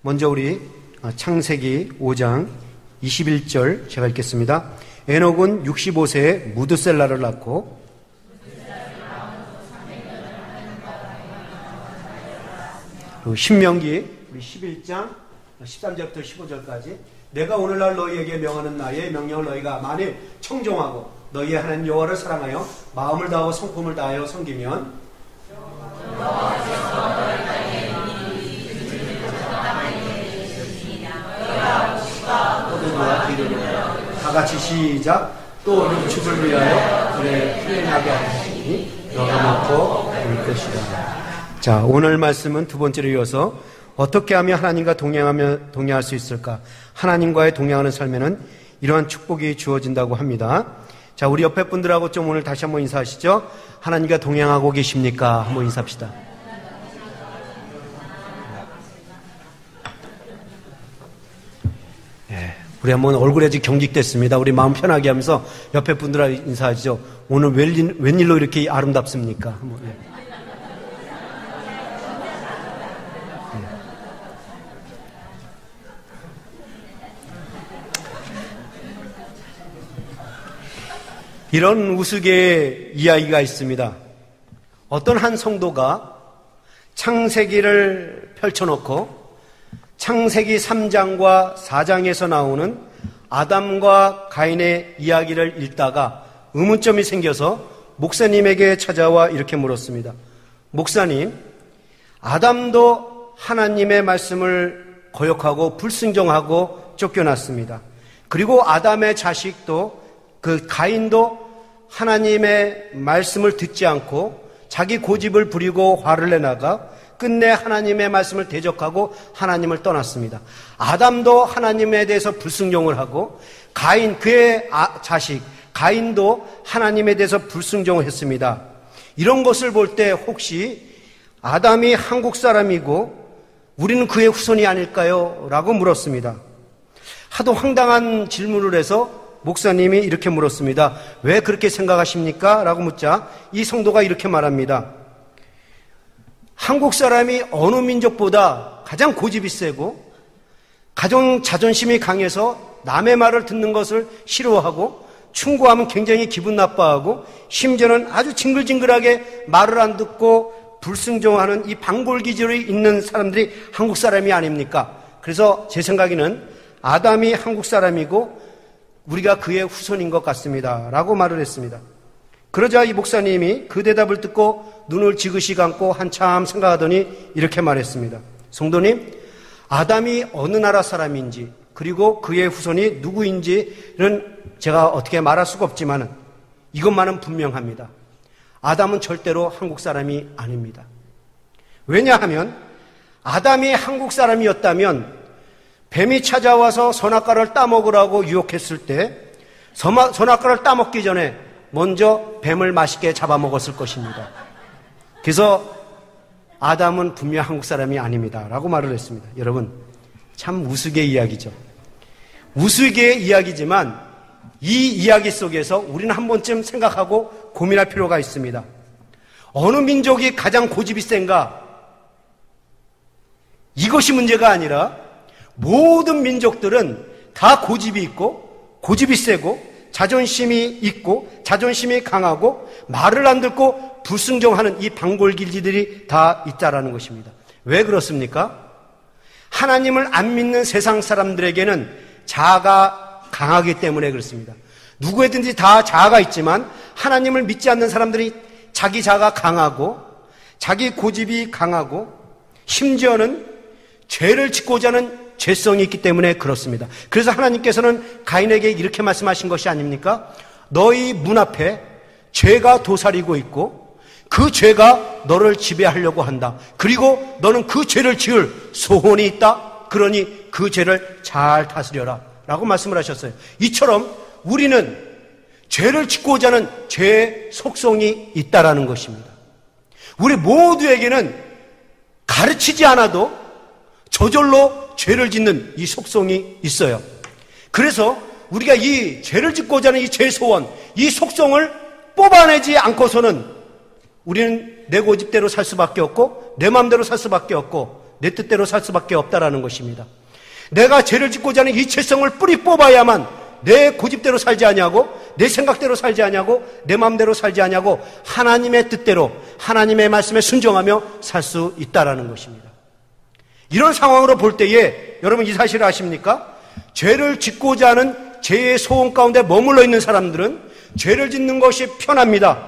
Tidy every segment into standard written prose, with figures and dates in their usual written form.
먼저 우리 창세기 5장 21절 제가 읽겠습니다. 에녹은 65세에 무드셀라를 낳고 신명기 우리 11장 13절부터 15절까지 내가 오늘날 너희에게 명하는 나의 명령을 너희가 만일 청종하고 너희의 하나님 여호와를 사랑하여 마음을 다하고 성품을 다하여 섬기면 다 같이 시작. 또 육축을 위하여 그래 풀려나게 하시니 너가 먹고 올 것이다. 자, 오늘 말씀은 두 번째로 이어서 어떻게 하면 하나님과 동행할 수 있을까? 하나님과의 동행하는 삶에는 이러한 축복이 주어진다고 합니다. 자, 우리 옆에 분들하고 좀 오늘 다시 한번 인사하시죠. 하나님과 동행하고 계십니까? 한번 인사합시다. 네, 우리 한번 얼굴에 지금 경직됐습니다. 우리 마음 편하게 하면서 옆에 분들하고 인사하시죠. 오늘 웬일로 이렇게 아름답습니까? 한번. 네. 이런 우스갯 이야기가 있습니다. 어떤 한 성도가 창세기를 펼쳐놓고 창세기 3장과 4장에서 나오는 아담과 가인의 이야기를 읽다가 의문점이 생겨서 목사님에게 찾아와 이렇게 물었습니다. 목사님, 아담도 하나님의 말씀을 거역하고 불순종하고 쫓겨났습니다. 그리고 아담의 자식도 그 가인도 하나님의 말씀을 듣지 않고 자기 고집을 부리고 화를 내나가 끝내 하나님의 말씀을 대적하고 하나님을 떠났습니다. 아담도 하나님에 대해서 불순종을 하고 가인, 그의 자식 가인도 하나님에 대해서 불순종을 했습니다. 이런 것을 볼 때 혹시 아담이 한국 사람이고 우리는 그의 후손이 아닐까요? 라고 물었습니다. 하도 황당한 질문을 해서 목사님이 이렇게 물었습니다. 왜 그렇게 생각하십니까? 라고 묻자 이 성도가 이렇게 말합니다. 한국 사람이 어느 민족보다 가장 고집이 세고 가장 자존심이 강해서 남의 말을 듣는 것을 싫어하고 충고하면 굉장히 기분 나빠하고 심지어는 아주 징글징글하게 말을 안 듣고 불순종하는 이 방골기질이 있는 사람들이 한국 사람이 아닙니까? 그래서 제 생각에는 아담이 한국 사람이고 우리가 그의 후손인 것 같습니다. 라고 말을 했습니다. 그러자 이 목사님이 그 대답을 듣고 눈을 지그시 감고 한참 생각하더니 이렇게 말했습니다. 성도님, 아담이 어느 나라 사람인지 그리고 그의 후손이 누구인지는 제가 어떻게 말할 수가 없지만 이것만은 분명합니다. 아담은 절대로 한국 사람이 아닙니다. 왜냐하면 아담이 한국 사람이었다면 뱀이 찾아와서 선악과를 따먹으라고 유혹했을 때 선악과를 따먹기 전에 먼저 뱀을 맛있게 잡아먹었을 것입니다. 그래서 아담은 분명 한국 사람이 아닙니다. 라고 말을 했습니다. 여러분, 참 우스갯 이야기죠. 우스갯 이야기지만 이 이야기 속에서 우리는 한 번쯤 생각하고 고민할 필요가 있습니다. 어느 민족이 가장 고집이 센가? 이것이 문제가 아니라 모든 민족들은 다 고집이 있고 고집이 세고 자존심이 있고 자존심이 강하고 말을 안 듣고 불순종하는 이 방골기질들이 다 있다라는 것입니다. 왜 그렇습니까? 하나님을 안 믿는 세상 사람들에게는 자아가 강하기 때문에 그렇습니다. 누구에든지 다 자아가 있지만 하나님을 믿지 않는 사람들이 자기 자아가 강하고 자기 고집이 강하고 심지어는 죄를 짓고자 하는 죄성이 있기 때문에 그렇습니다. 그래서 하나님께서는 가인에게 이렇게 말씀하신 것이 아닙니까? 너희 문 앞에 죄가 도사리고 있고 그 죄가 너를 지배하려고 한다. 그리고 너는 그 죄를 지을 소원이 있다. 그러니 그 죄를 잘 다스려라. 라고 말씀을 하셨어요. 이처럼 우리는 죄를 짓고자 하는 죄의 속성이 있다라는 것입니다. 우리 모두에게는 가르치지 않아도 저절로 죄를 짓는 이 속성이 있어요. 그래서 우리가 이 죄를 짓고자 하는 이 죄 소원, 이 속성을 뽑아내지 않고서는 우리는 내 고집대로 살 수밖에 없고 내 마음대로 살 수밖에 없고 내 뜻대로 살 수밖에 없다라는 것입니다. 내가 죄를 짓고자 하는 이체성을 뿌리 뽑아야만 내 고집대로 살지 아니하고 내 생각대로 살지 아니하고 내 마음대로 살지 아니하고 하나님의 뜻대로 하나님의 말씀에 순종하며 살 수 있다라는 것입니다. 이런 상황으로 볼 때에 여러분 이 사실을 아십니까? 죄를 짓고자 하는 죄의 소원 가운데 머물러 있는 사람들은 죄를 짓는 것이 편합니다.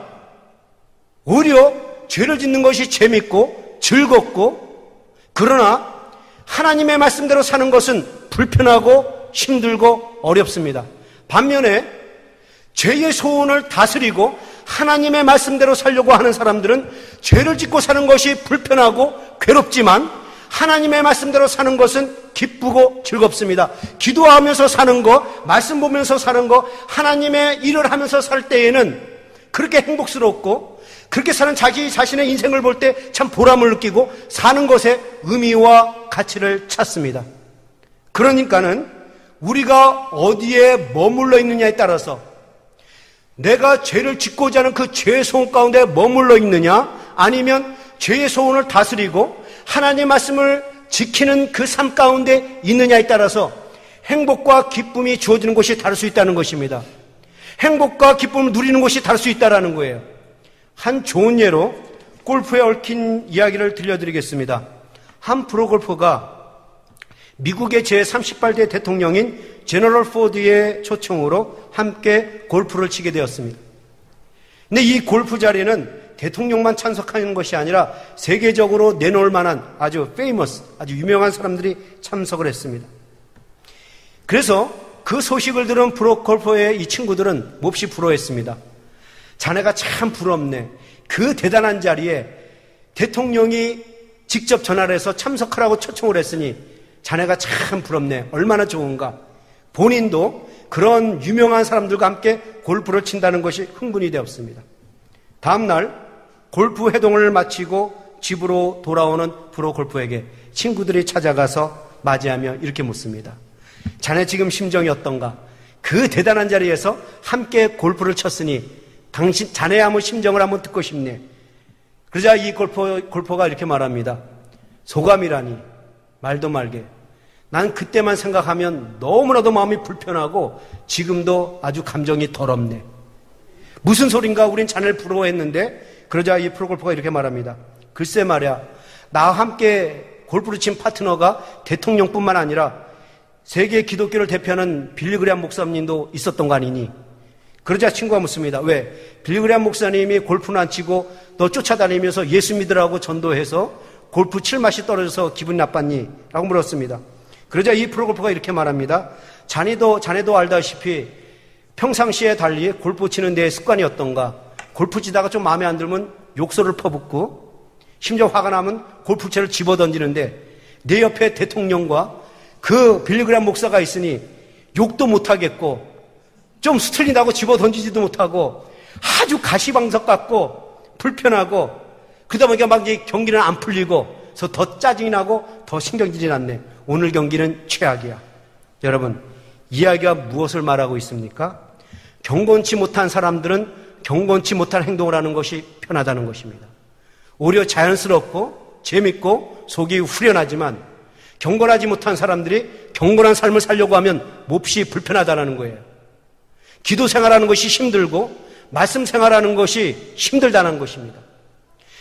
오히려 죄를 짓는 것이 재밌고 즐겁고, 그러나 하나님의 말씀대로 사는 것은 불편하고 힘들고 어렵습니다. 반면에 죄의 소원을 다스리고 하나님의 말씀대로 살려고 하는 사람들은 죄를 짓고 사는 것이 불편하고 괴롭지만 하나님의 말씀대로 사는 것은 기쁘고 즐겁습니다. 기도하면서 사는 거, 말씀 보면서 사는 거, 하나님의 일을 하면서 살 때에는 그렇게 행복스럽고, 그렇게 사는 자기 자신의 인생을 볼 때 참 보람을 느끼고 사는 것에 의미와 가치를 찾습니다. 그러니까는 우리가 어디에 머물러 있느냐에 따라서, 내가 죄를 짓고자 하는 그 죄의 소원 가운데 머물러 있느냐, 아니면 죄의 소원을 다스리고 하나님의 말씀을 지키는 그 삶 가운데 있느냐에 따라서 행복과 기쁨이 주어지는 곳이 다를 수 있다는 것입니다. 행복과 기쁨을 누리는 곳이 다를 수 있다는 거예요. 한 좋은 예로 골프에 얽힌 이야기를 들려드리겠습니다. 한 프로골퍼가 미국의 제38대 대통령인 제너럴 포드의 초청으로 함께 골프를 치게 되었습니다. 근데 이 골프 자리는 대통령만 참석하는 것이 아니라 세계적으로 내놓을 만한 아주 페이머스, 아주 유명한 사람들이 참석을 했습니다. 그래서 그 소식을 들은 프로골퍼의 이 친구들은 몹시 부러워했습니다. 자네가 참 부럽네. 그 대단한 자리에 대통령이 직접 전화를 해서 참석하라고 초청을 했으니 자네가 참 부럽네. 얼마나 좋은가. 본인도 그런 유명한 사람들과 함께 골프를 친다는 것이 흥분이 되었습니다. 다음 날 골프 회동을 마치고 집으로 돌아오는 프로골퍼에게 친구들이 찾아가서 맞이하며 이렇게 묻습니다. 자네 지금 심정이 어떤가? 그 대단한 자리에서 함께 골프를 쳤으니 자네의 한번 심정을 한번 듣고 싶네. 그러자 이 골퍼가 이렇게 말합니다. 소감이라니 말도 말게. 난 그때만 생각하면 너무나도 마음이 불편하고 지금도 아주 감정이 더럽네. 무슨 소린가? 우린 자네를 부러워했는데. 그러자 이 프로골퍼가 이렇게 말합니다. 글쎄 말이야, 나와 함께 골프를 친 파트너가 대통령뿐만 아니라 세계 기독교를 대표하는 빌리 그레이엄 목사님도 있었던 거 아니니? 그러자 친구가 묻습니다. 왜? 빌리 그레이엄 목사님이 골프는 안 치고 너 쫓아다니면서 예수 믿으라고 전도해서 골프 칠 맛이 떨어져서 기분이 나빴니? 라고 물었습니다. 그러자 이 프로골퍼가 이렇게 말합니다. 자네도 알다시피 평상시에 달리 골프 치는 데 습관이 어떤가? 골프 치다가 좀 마음에 안 들면 욕설을 퍼붓고 심지어 화가 나면 골프채를 집어던지는데 내 옆에 대통령과 그 빌리 그레이엄 목사가 있으니 욕도 못하겠고 좀 수틀린다고 집어던지지도 못하고 아주 가시방석 같고 불편하고 그러다 보니까 막 경기는 안 풀리고 그래서 더 짜증이 나고 더 신경질이 났네. 오늘 경기는 최악이야. 여러분, 이야기가 무엇을 말하고 있습니까? 경건치 못한 사람들은 경건치 못한 행동을 하는 것이 편하다는 것입니다. 오히려 자연스럽고 재밌고 속이 후련하지만 경건하지 못한 사람들이 경건한 삶을 살려고 하면 몹시 불편하다는 거예요. 기도 생활하는 것이 힘들고 말씀 생활하는 것이 힘들다는 것입니다.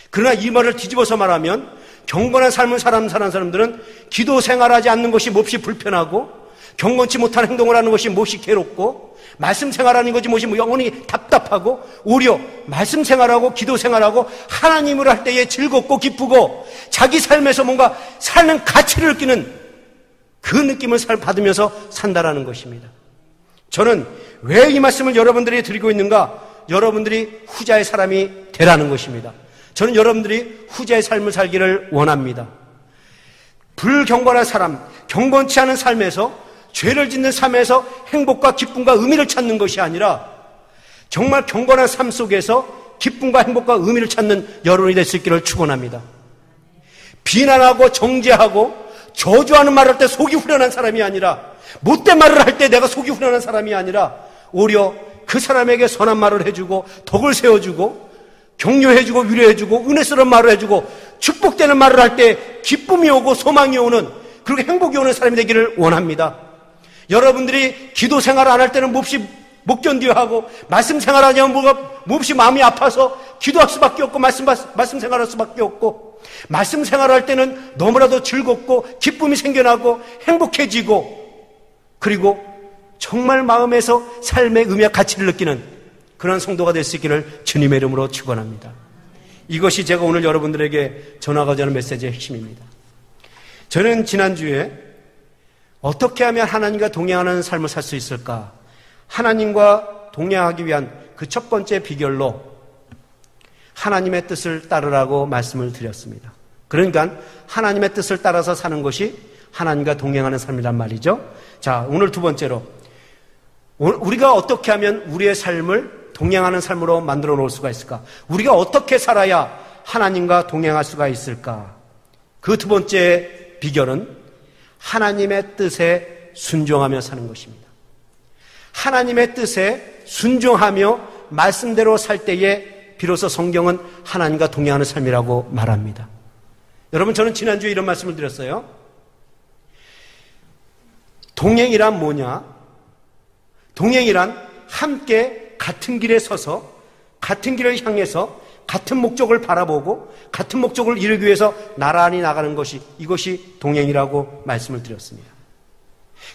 그러나 이 말을 뒤집어서 말하면 경건한 삶을 사는 사람들은 기도 생활하지 않는 것이 몹시 불편하고 경건치 못한 행동을 하는 것이 몹시 괴롭고 말씀 생활하는 것이 몹시 영혼이 답답하고 오히려 말씀 생활하고 기도 생활하고 하나님을 할 때에 즐겁고 기쁘고 자기 삶에서 뭔가 사는 가치를 느끼는 그 느낌을 받으면서 산다라는 것입니다. 저는 왜 이 말씀을 여러분들이 드리고 있는가? 여러분들이 후자의 사람이 되라는 것입니다. 저는 여러분들이 후자의 삶을 살기를 원합니다. 불경건한 사람, 경건치 않은 삶에서 죄를 짓는 삶에서 행복과 기쁨과 의미를 찾는 것이 아니라 정말 경건한 삶 속에서 기쁨과 행복과 의미를 찾는 여러분이 될 수 있기를 축원합니다. 비난하고 정죄하고 저주하는 말을 할 때 속이 후련한 사람이 아니라 못된 말을 할 때 내가 속이 후련한 사람이 아니라 오히려 그 사람에게 선한 말을 해주고 덕을 세워주고 격려해주고 위로해주고 은혜스러운 말을 해주고 축복되는 말을 할 때 기쁨이 오고 소망이 오는, 그리고 행복이 오는 사람이 되기를 원합니다. 여러분들이 기도 생활을 안 할 때는 몹시 못 견뎌하고, 말씀 생활을 하냐면 몹시 마음이 아파서 기도할 수밖에 없고, 말씀 생활할 수밖에 없고, 말씀 생활할 때는 너무나도 즐겁고 기쁨이 생겨나고 행복해지고, 그리고 정말 마음에서 삶의 의미와 가치를 느끼는 그런 성도가 될 수 있기를 주님의 이름으로 축원합니다. 이것이 제가 오늘 여러분들에게 전하고자 하는 메시지의 핵심입니다. 저는 지난주에 어떻게 하면 하나님과 동행하는 삶을 살 수 있을까? 하나님과 동행하기 위한 그 첫 번째 비결로 하나님의 뜻을 따르라고 말씀을 드렸습니다. 그러니까 하나님의 뜻을 따라서 사는 것이 하나님과 동행하는 삶이란 말이죠. 자, 오늘 두 번째로 우리가 어떻게 하면 우리의 삶을 동행하는 삶으로 만들어 놓을 수가 있을까? 우리가 어떻게 살아야 하나님과 동행할 수가 있을까? 그 두 번째 비결은 하나님의 뜻에 순종하며 사는 것입니다. 하나님의 뜻에 순종하며 말씀대로 살 때에 비로소 성경은 하나님과 동행하는 삶이라고 말합니다. 여러분, 저는 지난주에 이런 말씀을 드렸어요. 동행이란 뭐냐? 동행이란 함께 같은 길에 서서 같은 길을 향해서 같은 목적을 바라보고 같은 목적을 이루기 위해서 나란히 나가는 것이, 이것이 동행이라고 말씀을 드렸습니다.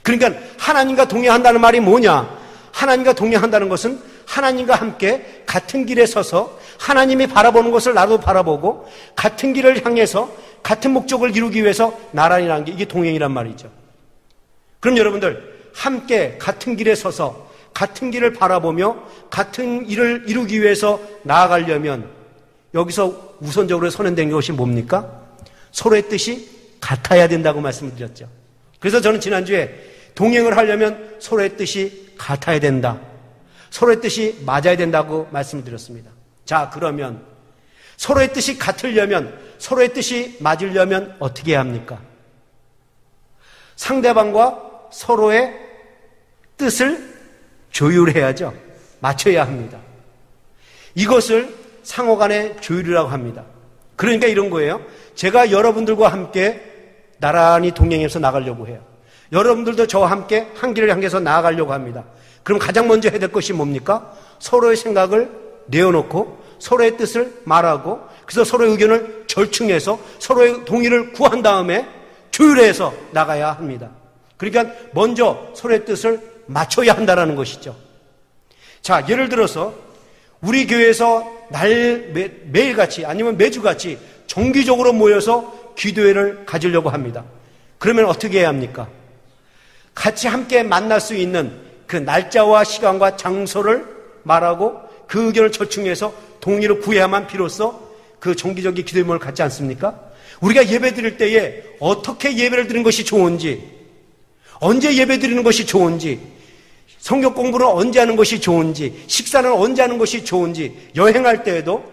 그러니까 하나님과 동행한다는 말이 뭐냐? 하나님과 동행한다는 것은 하나님과 함께 같은 길에 서서 하나님이 바라보는 것을 나도 바라보고 같은 길을 향해서 같은 목적을 이루기 위해서 나란히 나가는 게, 이게 동행이란 말이죠. 그럼 여러분들, 함께 같은 길에 서서 같은 길을 바라보며 같은 일을 이루기 위해서 나아가려면 여기서 우선적으로 선언된 것이 뭡니까? 서로의 뜻이 같아야 된다고 말씀을 드렸죠. 그래서 저는 지난주에 동행을 하려면 서로의 뜻이 같아야 된다, 서로의 뜻이 맞아야 된다고 말씀을 드렸습니다. 자, 그러면 서로의 뜻이 같으려면, 서로의 뜻이 맞으려면 어떻게 해야 합니까? 상대방과 서로의 뜻을 조율해야죠. 맞춰야 합니다. 이것을 상호간의 조율이라고 합니다. 그러니까 이런 거예요. 제가 여러분들과 함께 나란히 동행해서 나가려고 해요. 여러분들도 저와 함께 한 길을 향해서 나아가려고 합니다. 그럼 가장 먼저 해야 될 것이 뭡니까? 서로의 생각을 내어놓고 서로의 뜻을 말하고, 그래서 서로의 의견을 절충해서 서로의 동의를 구한 다음에 조율해서 나가야 합니다. 그러니까 먼저 서로의 뜻을 맞춰야 한다는 것이죠. 자, 예를 들어서 우리 교회에서 매일같이 아니면 매주같이 정기적으로 모여서 기도회를 가지려고 합니다. 그러면 어떻게 해야 합니까? 같이 함께 만날 수 있는 그 날짜와 시간과 장소를 말하고 그 의견을 절충해서 동의를 구해야만 비로소 그 정기적인 기도회 모임을 갖지 않습니까? 우리가 예배 드릴 때에 어떻게 예배를 드리는 것이 좋은지, 언제 예배 드리는 것이 좋은지, 성경 공부는 언제 하는 것이 좋은지, 식사는 언제 하는 것이 좋은지, 여행할 때에도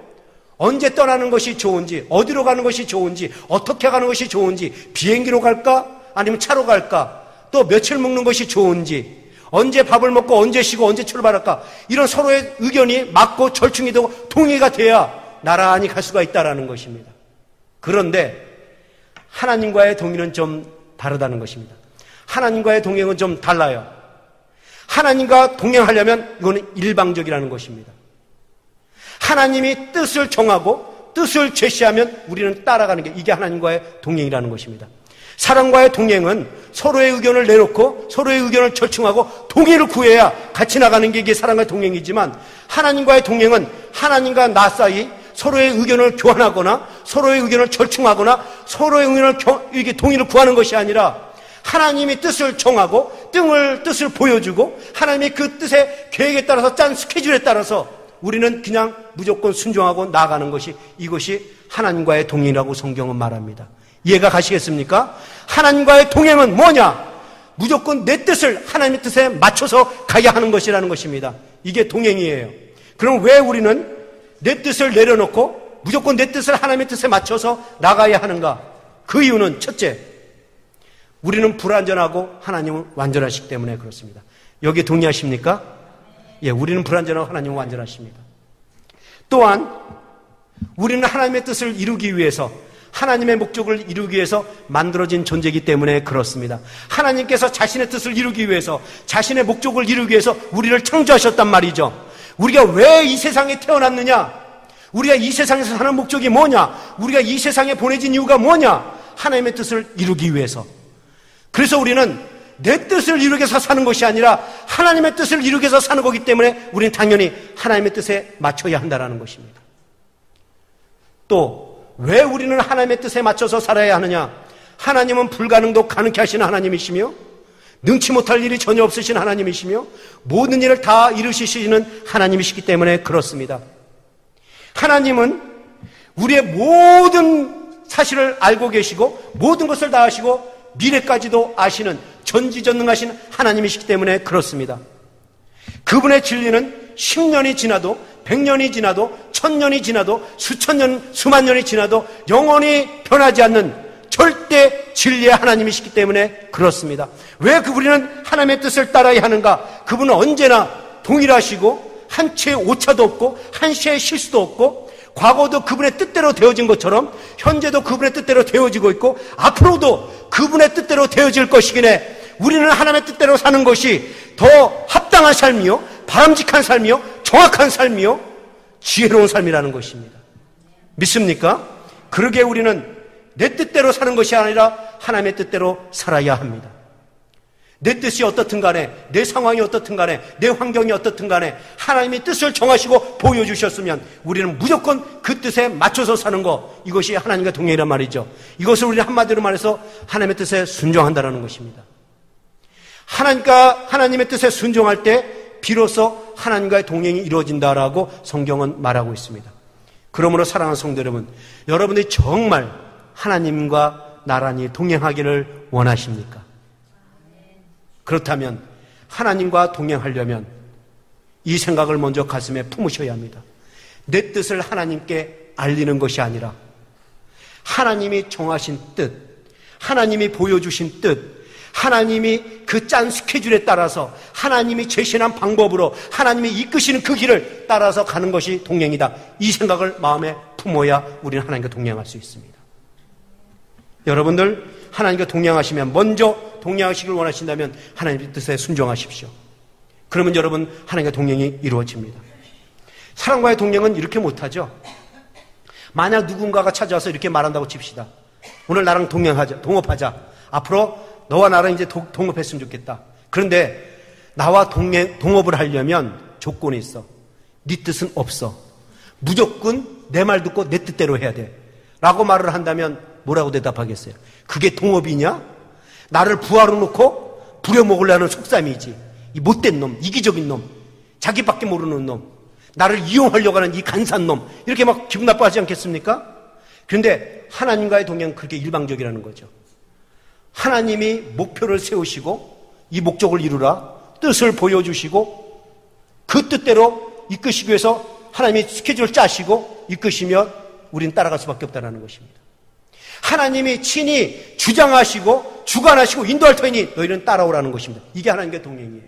언제 떠나는 것이 좋은지, 어디로 가는 것이 좋은지, 어떻게 가는 것이 좋은지, 비행기로 갈까? 아니면 차로 갈까? 또 며칠 묵는 것이 좋은지, 언제 밥을 먹고 언제 쉬고 언제 출발할까? 이런 서로의 의견이 맞고 절충이 되고 동의가 돼야 나란히 갈 수가 있다는 것입니다. 그런데 하나님과의 동의는 좀 다르다는 것입니다. 하나님과의 동행은 좀 달라요. 하나님과 동행하려면 이거는 일방적이라는 것입니다. 하나님이 뜻을 정하고 뜻을 제시하면 우리는 따라가는 게, 이게 하나님과의 동행이라는 것입니다. 사람과의 동행은 서로의 의견을 내놓고 서로의 의견을 절충하고 동의를 구해야 같이 나가는 게 이게 사람과의 동행이지만, 하나님과의 동행은 하나님과 나 사이 서로의 의견을 교환하거나 서로의 의견을 절충하거나 서로의 의견을 이렇게 동의를 구하는 것이 아니라 하나님이 뜻을 정하고 뜻을 보여주고 하나님이 그 뜻의 계획에 따라서 짠 스케줄에 따라서 우리는 그냥 무조건 순종하고 나아가는 것이, 이것이 하나님과의 동행이라고 성경은 말합니다. 이해가 가시겠습니까? 하나님과의 동행은 뭐냐? 무조건 내 뜻을 하나님의 뜻에 맞춰서 가야 하는 것이라는 것입니다. 이게 동행이에요. 그럼 왜 우리는 내 뜻을 내려놓고 무조건 내 뜻을 하나님의 뜻에 맞춰서 나가야 하는가? 그 이유는 첫째, 우리는 불완전하고 하나님은 완전하시기 때문에 그렇습니다. 여기에 동의하십니까? 예, 우리는 불완전하고 하나님은 완전하십니다. 또한 우리는 하나님의 뜻을 이루기 위해서, 하나님의 목적을 이루기 위해서 만들어진 존재이기 때문에 그렇습니다. 하나님께서 자신의 뜻을 이루기 위해서, 자신의 목적을 이루기 위해서 우리를 창조하셨단 말이죠. 우리가 왜 이 세상에 태어났느냐? 우리가 이 세상에서 사는 목적이 뭐냐? 우리가 이 세상에 보내진 이유가 뭐냐? 하나님의 뜻을 이루기 위해서. 그래서 우리는 내 뜻을 이루기 위해서 사는 것이 아니라 하나님의 뜻을 이루기 위해서 사는 거기 때문에 우리는 당연히 하나님의 뜻에 맞춰야 한다는 것입니다. 또 왜 우리는 하나님의 뜻에 맞춰서 살아야 하느냐? 하나님은 불가능도 가능케 하시는 하나님이시며 능치 못할 일이 전혀 없으신 하나님이시며 모든 일을 다 이루시는 하나님이시기 때문에 그렇습니다. 하나님은 우리의 모든 사실을 알고 계시고 모든 것을 다 아시고 미래까지도 아시는 전지전능하신 하나님이시기 때문에 그렇습니다. 그분의 진리는 10년이 지나도 100년이 지나도 1000년이 지나도 수천 년, 수만 년이 지나도 영원히 변하지 않는 절대 진리의 하나님이시기 때문에 그렇습니다. 왜 우리는 하나님의 뜻을 따라야 하는가? 그분은 언제나 동일하시고 한치의 오차도 없고 한시의 실수도 없고 과거도 그분의 뜻대로 되어진 것처럼 현재도 그분의 뜻대로 되어지고 있고 앞으로도 그분의 뜻대로 되어질 것이기에 우리는 하나님의 뜻대로 사는 것이 더 합당한 삶이요, 바람직한 삶이요, 정확한 삶이요, 지혜로운 삶이라는 것입니다. 믿습니까? 그러기에 우리는 내 뜻대로 사는 것이 아니라 하나님의 뜻대로 살아야 합니다. 내 뜻이 어떻든 간에, 내 상황이 어떻든 간에, 내 환경이 어떻든 간에 하나님이 뜻을 정하시고 보여주셨으면 우리는 무조건 그 뜻에 맞춰서 사는 것, 이것이 하나님과 동행이란 말이죠. 이것을 우리는 한마디로 말해서 하나님의 뜻에 순종한다는 것입니다. 하나님의 뜻에 순종할 때 비로소 하나님과의 동행이 이루어진다라고 성경은 말하고 있습니다. 그러므로 사랑하는 성도 여러분, 여러분들이 정말 하나님과 나란히 동행하기를 원하십니까? 그렇다면 하나님과 동행하려면 이 생각을 먼저 가슴에 품으셔야 합니다. 내 뜻을 하나님께 알리는 것이 아니라 하나님이 정하신 뜻, 하나님이 보여주신 뜻, 하나님이 그 짠 스케줄에 따라서 하나님이 제시한 방법으로 하나님이 이끄시는 그 길을 따라서 가는 것이 동행이다. 이 생각을 마음에 품어야 우리는 하나님과 동행할 수 있습니다. 여러분들 하나님과 동행하시면, 먼저 동행하시길 원하신다면 하나님의 뜻에 순종하십시오. 그러면 여러분 하나님과 동행이 이루어집니다. 사람과의 동행은 이렇게 못하죠. 만약 누군가가 찾아와서 이렇게 말한다고 칩시다. 오늘 나랑 동업하자. 앞으로 너와 나랑 이제 동업했으면 좋겠다. 그런데 나와 동업을 하려면 조건이 있어. 네 뜻은 없어. 무조건 내 말 듣고 내 뜻대로 해야 돼. 라고 말을 한다면 뭐라고 대답하겠어요? 그게 동업이냐? 나를 부하로 놓고 부려먹으려는 속셈이지. 이 못된 놈, 이기적인 놈, 자기밖에 모르는 놈, 나를 이용하려고 하는 이 간사한 놈, 이렇게 막 기분 나빠하지 않겠습니까? 그런데 하나님과의 동행은 그렇게 일방적이라는 거죠. 하나님이 목표를 세우시고 이 목적을 이루라 뜻을 보여주시고 그 뜻대로 이끄시기 위해서 하나님이 스케줄을 짜시고 이끄시면 우리는 따라갈 수밖에 없다는 것입니다. 하나님이 친히 주장하시고 주관하시고 인도할 터이니 너희는 따라오라는 것입니다. 이게 하나님과 동행이에요.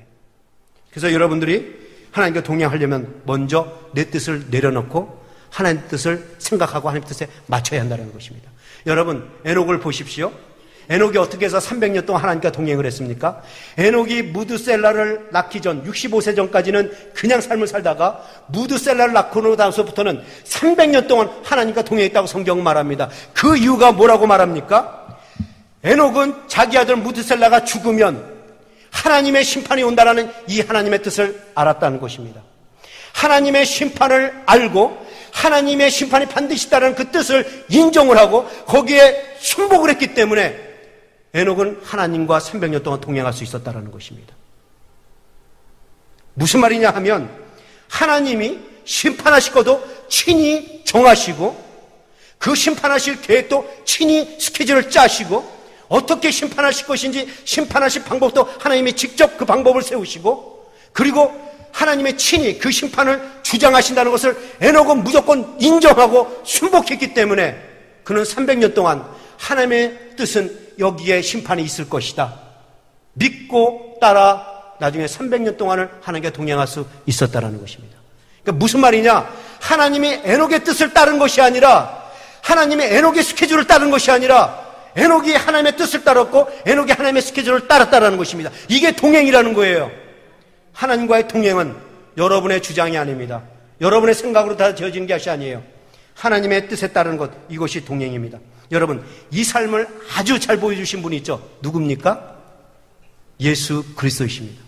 그래서 여러분들이 하나님과 동행하려면 먼저 내 뜻을 내려놓고 하나님의 뜻을 생각하고 하나님의 뜻에 맞춰야 한다는 것입니다. 여러분, 에녹을 보십시오. 에녹이 어떻게 해서 300년 동안 하나님과 동행을 했습니까? 에녹이 무드셀라를 낳기 전 65세 전까지는 그냥 삶을 살다가 무드셀라를 낳고 나서부터는 300년 동안 하나님과 동행했다고 성경은 말합니다. 그 이유가 뭐라고 말합니까? 에녹은 자기 아들 무드셀라가 죽으면 하나님의 심판이 온다라는 이 하나님의 뜻을 알았다는 것입니다. 하나님의 심판을 알고 하나님의 심판이 반드시 있다는 그 뜻을 인정을 하고 거기에 순복을 했기 때문에 에녹은 하나님과 300년 동안 동행할 수 있었다는 것입니다. 무슨 말이냐 하면 하나님이 심판하실 것도 친히 정하시고 그 심판하실 계획도 친히 스케줄을 짜시고 어떻게 심판하실 것인지 심판하실 방법도 하나님이 직접 그 방법을 세우시고 그리고 하나님의 친히 그 심판을 주장하신다는 것을 에녹은 무조건 인정하고 순복했기 때문에 그는 300년 동안 하나님의 뜻은 여기에 심판이 있을 것이다 믿고 따라 나중에 300년 동안을 하나님과 동행할 수 있었다는 것입니다. 그러니까 무슨 말이냐? 하나님이 에녹의 뜻을 따른 것이 아니라 하나님의 에녹의 스케줄을 따른 것이 아니라 에녹이 하나님의 뜻을 따랐고 에녹이 하나님의 스케줄을 따랐다라는 것입니다. 이게 동행이라는 거예요. 하나님과의 동행은 여러분의 주장이 아닙니다. 여러분의 생각으로 다 지어지는 것이 아니에요. 하나님의 뜻에 따르는 것, 이것이 동행입니다. 여러분, 이 삶을 아주 잘 보여주신 분이 있죠. 누굽니까? 예수 그리스도이십니다.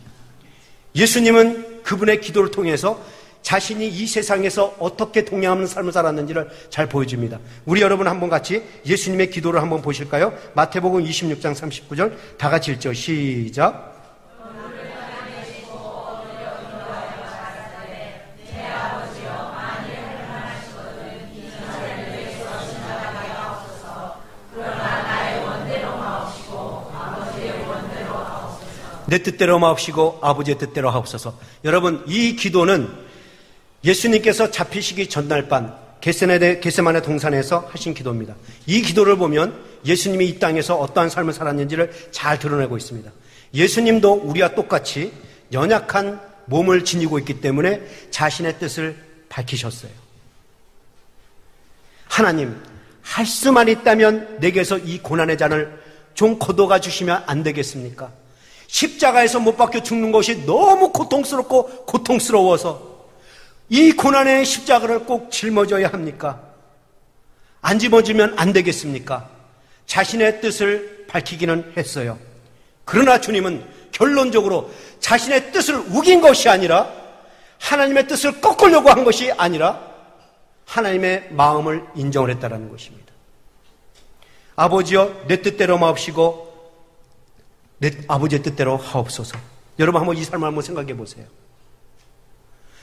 예수님은 그분의 기도를 통해서 자신이 이 세상에서 어떻게 동행하는 삶을 살았는지를 잘 보여줍니다. 우리 여러분 한번 같이 예수님의 기도를 한번 보실까요? 마태복음 26장 39절 다 같이 읽죠. 시작. 내 뜻대로 마옵시고 아버지의 뜻대로 하옵소서. 여러분, 이 기도는 예수님께서 잡히시기 전날 밤 겟세마네 동산에서 하신 기도입니다. 이 기도를 보면 예수님이 이 땅에서 어떠한 삶을 살았는지를 잘 드러내고 있습니다. 예수님도 우리와 똑같이 연약한 몸을 지니고 있기 때문에 자신의 뜻을 밝히셨어요. 하나님, 할 수만 있다면 내게서 이 고난의 잔을 좀 거둬가 주시면 안 되겠습니까? 십자가에서 못 박혀 죽는 것이 너무 고통스럽고 고통스러워서 이 고난의 십자가를 꼭 짊어져야 합니까? 안 짊어지면 안 되겠습니까? 자신의 뜻을 밝히기는 했어요. 그러나 주님은 결론적으로 자신의 뜻을 우긴 것이 아니라 하나님의 뜻을 꺾으려고 한 것이 아니라 하나님의 마음을 인정을 했다는 것입니다. 아버지여, 내 뜻대로 마옵시고 내 아버지의 뜻대로 하옵소서. 여러분 한번 이 삶을 한번 생각해 보세요.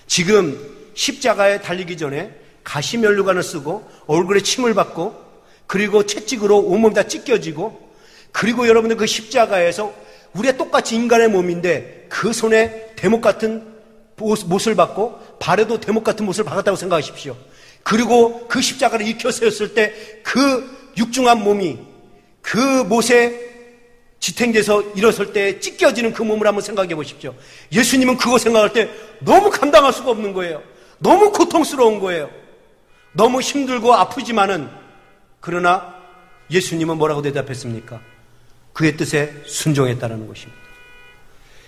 지금 십자가에 달리기 전에 가시면류관을 쓰고 얼굴에 침을 받고 그리고 채찍으로 온몸이 다 찢겨지고 그리고 여러분들 그 십자가에서 우리가 똑같이 인간의 몸인데 그 손에 대목 같은 못을 받고 발에도 대목 같은 못을 박았다고 생각하십시오. 그리고 그 십자가를 익혀 세웠을 때 그 육중한 몸이 그 못에 지탱돼서 일어설 때 찢겨지는 그 몸을 한번 생각해 보십시오. 예수님은 그거 생각할 때 너무 감당할 수가 없는 거예요. 너무 고통스러운 거예요. 너무 힘들고 아프지만은 그러나 예수님은 뭐라고 대답했습니까? 그의 뜻에 순종했다는 것입니다.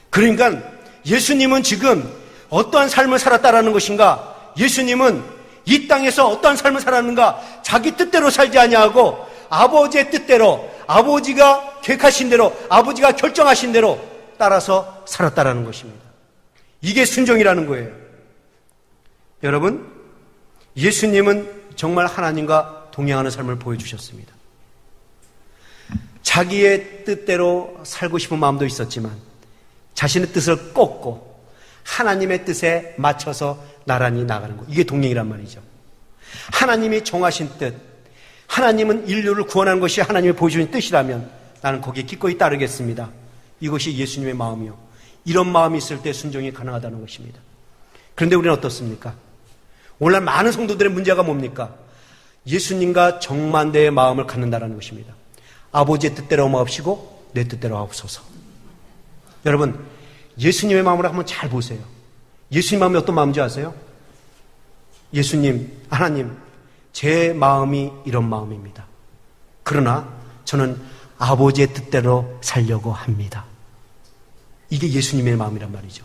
그러니까 예수님은 지금 어떠한 삶을 살았다라는 것인가? 예수님은 이 땅에서 어떠한 삶을 살았는가? 자기 뜻대로 살지 아니하고 아버지의 뜻대로, 아버지가 계획하신 대로, 아버지가 결정하신 대로 따라서 살았다라는 것입니다. 이게 순종이라는 거예요. 여러분, 예수님은 정말 하나님과 동행하는 삶을 보여주셨습니다. 자기의 뜻대로 살고 싶은 마음도 있었지만 자신의 뜻을 꺾고 하나님의 뜻에 맞춰서 나란히 나가는 것, 이게 동행이란 말이죠. 하나님이 정하신 뜻, 하나님은 인류를 구원하는 것이 하나님이 보여주신 뜻이라면 나는 거기에 기꺼이 따르겠습니다. 이것이 예수님의 마음이요. 이런 마음이 있을 때 순종이 가능하다는 것입니다. 그런데 우리는 어떻습니까? 오늘날 많은 성도들의 문제가 뭡니까? 예수님과 정반대의 마음을 갖는다는 것입니다. 아버지의 뜻대로 마옵시고 내 뜻대로 하옵소서. 여러분, 예수님의 마음을 한번 잘 보세요. 예수님 마음이 어떤 마음인지 아세요? 예수님, 하나님, 제 마음이 이런 마음입니다. 그러나 저는 아버지의 뜻대로 살려고 합니다. 이게 예수님의 마음이란 말이죠.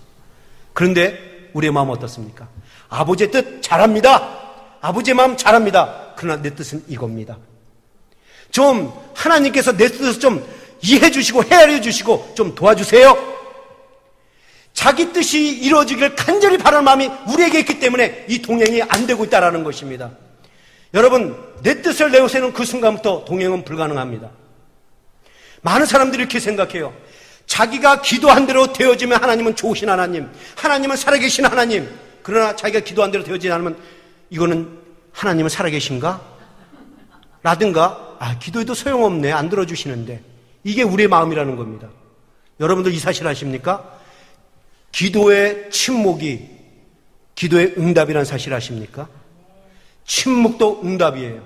그런데 우리의 마음은 어떻습니까? 아버지의 뜻 잘합니다. 아버지의 마음 잘합니다. 그러나 내 뜻은 이겁니다. 좀 하나님께서 내 뜻을 좀 이해해 주시고 헤아려 주시고 좀 도와주세요. 자기 뜻이 이루어지기를 간절히 바라는 마음이 우리에게 있기 때문에 이 동행이 안 되고 있다는 것입니다. 여러분, 내 뜻을 내세우는 그 순간부터 동행은 불가능합니다. 많은 사람들이 이렇게 생각해요. 자기가 기도한 대로 되어지면 하나님은 좋으신 하나님, 하나님은 살아계신 하나님. 그러나 자기가 기도한 대로 되어지지 않으면 이거는 하나님은 살아계신가? 라든가, 기도해도 소용없네, 안 들어주시는데. 이게 우리의 마음이라는 겁니다. 여러분들 이 사실 아십니까? 기도의 침묵이 기도의 응답이라는 사실 아십니까? 침묵도 응답이에요.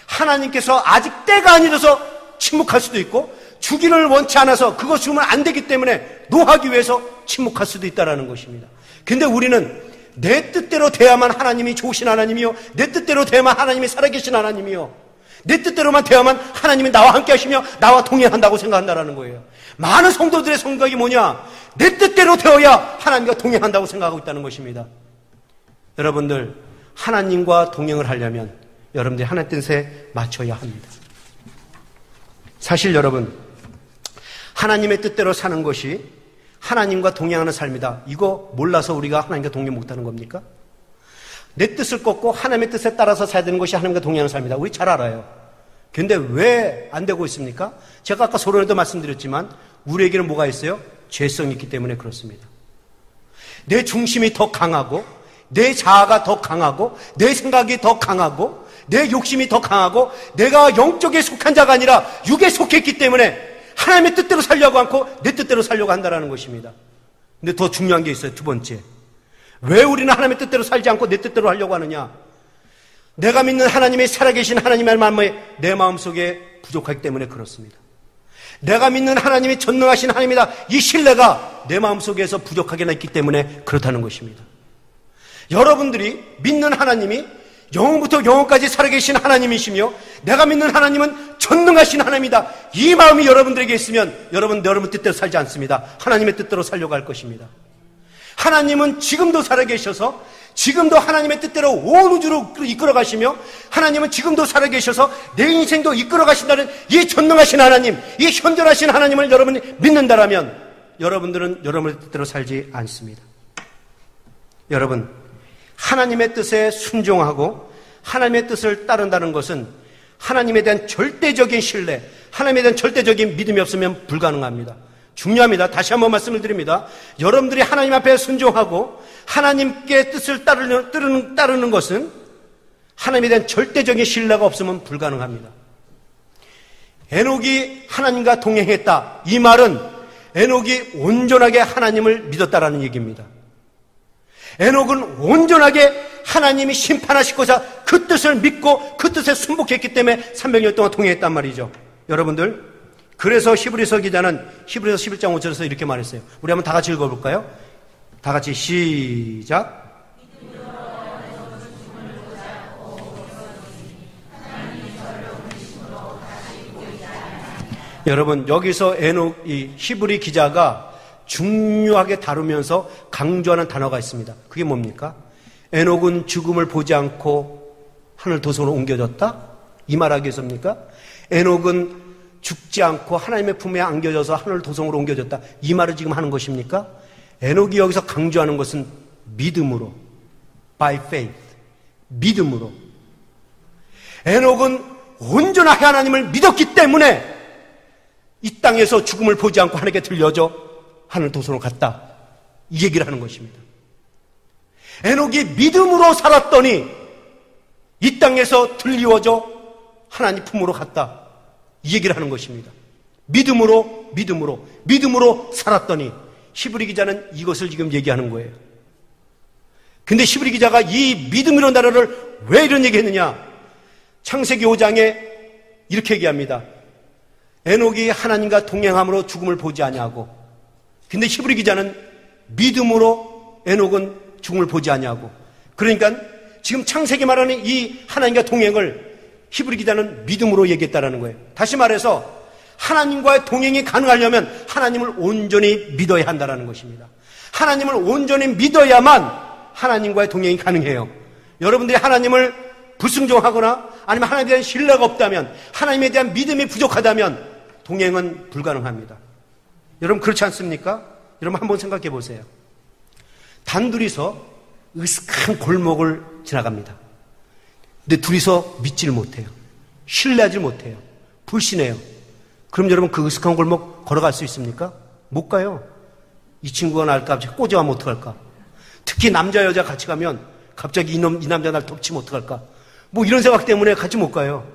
하나님께서 아직 때가 아니라서 침묵할 수도 있고 주기를 원치 않아서 그거 주면 안 되기 때문에 노하기 위해서 침묵할 수도 있다는 것입니다. 근데 우리는 내 뜻대로 돼야만 하나님이 좋으신 하나님이요, 내 뜻대로 돼야만 하나님이 살아계신 하나님이요, 내 뜻대로만 되어야만 하나님이 나와 함께 하시며 나와 동행한다고 생각한다는 거예요. 많은 성도들의 생각이 뭐냐? 내 뜻대로 되어야 하나님과 동행한다고 생각하고 있다는 것입니다. 여러분들, 하나님과 동행을 하려면 여러분들이 하나님 뜻에 맞춰야 합니다. 사실 여러분, 하나님의 뜻대로 사는 것이 하나님과 동행하는 삶이다. 이거 몰라서 우리가 하나님과 동행 못하는 겁니까? 내 뜻을 꺾고 하나님의 뜻에 따라서 살아야 되는 것이 하나님과 동행하는 삶이다. 우리 잘 알아요. 그런데 왜 안 되고 있습니까? 제가 아까 서론에도 말씀드렸지만 우리에게는 뭐가 있어요? 죄성이 있기 때문에 그렇습니다. 내 중심이 더 강하고 내 자아가 더 강하고 내 생각이 더 강하고 내 욕심이 더 강하고 내가 영적에 속한 자가 아니라 육에 속했기 때문에 하나님의 뜻대로 살려고 않고 내 뜻대로 살려고 한다는 것입니다. 근데 더 중요한 게 있어요. 두 번째. 왜 우리는 하나님의 뜻대로 살지 않고 내 뜻대로 하려고 하느냐? 내가 믿는 하나님의 살아계신 하나님의 마음에 내 마음속에 부족하기 때문에 그렇습니다. 내가 믿는 하나님이 전능하신 하나님이다. 이 신뢰가 내 마음속에서 부족하게 있기 때문에 그렇다는 것입니다. 여러분들이 믿는 하나님이 영원부터 영원까지 살아계신 하나님이시며 내가 믿는 하나님은 전능하신 하나님이다. 이 마음이 여러분들에게 있으면 여러분 뜻대로 살지 않습니다. 하나님의 뜻대로 살려고 할 것입니다. 하나님은 지금도 살아계셔서 지금도 하나님의 뜻대로 온 우주로 이끌어 가시며 하나님은 지금도 살아계셔서 내 인생도 이끌어 가신다는 이 전능하신 하나님, 이 현존하신 하나님을 여러분이 믿는다라면 여러분들은 여러분의 뜻대로 살지 않습니다. 여러분, 하나님의 뜻에 순종하고 하나님의 뜻을 따른다는 것은 하나님에 대한 절대적인 신뢰, 하나님에 대한 절대적인 믿음이 없으면 불가능합니다. 중요합니다. 다시 한번 말씀을 드립니다. 여러분들이 하나님 앞에 순종하고 하나님께 뜻을 따르는 것은 하나님에 대한 절대적인 신뢰가 없으면 불가능합니다. 에녹이 하나님과 동행했다. 이 말은 에녹이 온전하게 하나님을 믿었다라는 얘기입니다. 에녹은 온전하게 하나님이 심판하시고자 그 뜻을 믿고 그 뜻에 순복했기 때문에 300년 동안 동행했단 말이죠. 여러분들, 그래서 히브리서 기자는 히브리서 11장 5절에서 이렇게 말했어요. 우리 한번 다 같이 읽어볼까요? 다 같이 시작. 여러분, 여기서 에녹, 이 히브리 기자가 중요하게 다루면서 강조하는 단어가 있습니다. 그게 뭡니까? 에녹은 죽음을 보지 않고 하늘 도성으로 옮겨졌다? 이 말하기 위해서입니까? 에녹은 죽지 않고 하나님의 품에 안겨져서 하늘 도성으로 옮겨졌다. 이 말을 지금 하는 것입니까? 에녹이 여기서 강조하는 것은 믿음으로, by faith, 믿음으로. 에녹은 온전하게 하나님을 믿었기 때문에 이 땅에서 죽음을 보지 않고 하나님께 들려져 하늘 도성으로 갔다. 이 얘기를 하는 것입니다. 에녹이 믿음으로 살았더니 이 땅에서 들리워져 하나님 품으로 갔다. 이 얘기를 하는 것입니다. 믿음으로 살았더니 히브리 기자는 이것을 지금 얘기하는 거예요. 근데 히브리 기자가 이 믿음이라는 단어를 왜 이런 얘기했느냐? 창세기 5장에 이렇게 얘기합니다. 에녹이 하나님과 동행함으로 죽음을 보지 아니하고, 근데 히브리 기자는 믿음으로 에녹은 죽음을 보지 아니하고, 그러니까 지금 창세기 말하는 이 하나님과 동행을 히브리 기자는 믿음으로 얘기했다라는 거예요. 다시 말해서 하나님과의 동행이 가능하려면 하나님을 온전히 믿어야 한다는 것입니다. 하나님을 온전히 믿어야만 하나님과의 동행이 가능해요. 여러분들이 하나님을 불순종하거나 아니면 하나님에 대한 신뢰가 없다면, 하나님에 대한 믿음이 부족하다면 동행은 불가능합니다. 여러분, 그렇지 않습니까? 여러분, 한번 생각해 보세요. 단둘이서 으슥한 골목을 지나갑니다. 근데 둘이서 믿지를 못해요. 신뢰하지 못해요. 불신해요. 그럼 여러분, 그 으슥한 골목 걸어갈 수 있습니까? 못 가요. 이 친구가 날 갑자기 꼬져가면 어떡할까? 특히 남자 여자 같이 가면 갑자기 이 남자 날 덮치면 어떡할까? 뭐 이런 생각 때문에 같이 못 가요.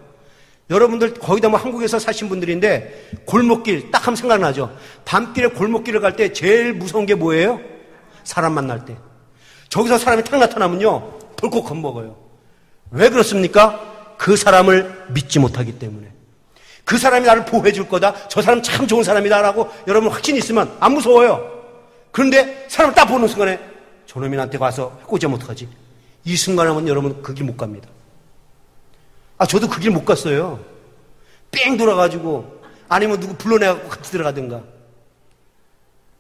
여러분들 거의 다 뭐 한국에서 사신 분들인데 골목길 딱 하면 생각나죠? 밤길에 골목길을 갈 때 제일 무서운 게 뭐예요? 사람 만날 때. 저기서 사람이 탁 나타나면요, 벌컥 겁먹어요. 왜 그렇습니까? 그 사람을 믿지 못하기 때문에. 그 사람이 나를 보호해 줄 거다. 저 사람 참 좋은 사람이다라고 여러분 확신이 있으면 안 무서워요. 그런데 사람을 딱 보는 순간에 저놈이 나한테 와서 꼬지면 어떡하지? 이 순간에 하면 여러분 그 길 못 갑니다. 저도 그 길 못 갔어요. 뺑 돌아가지고 아니면 누구 불러내갖고 같이 들어가든가.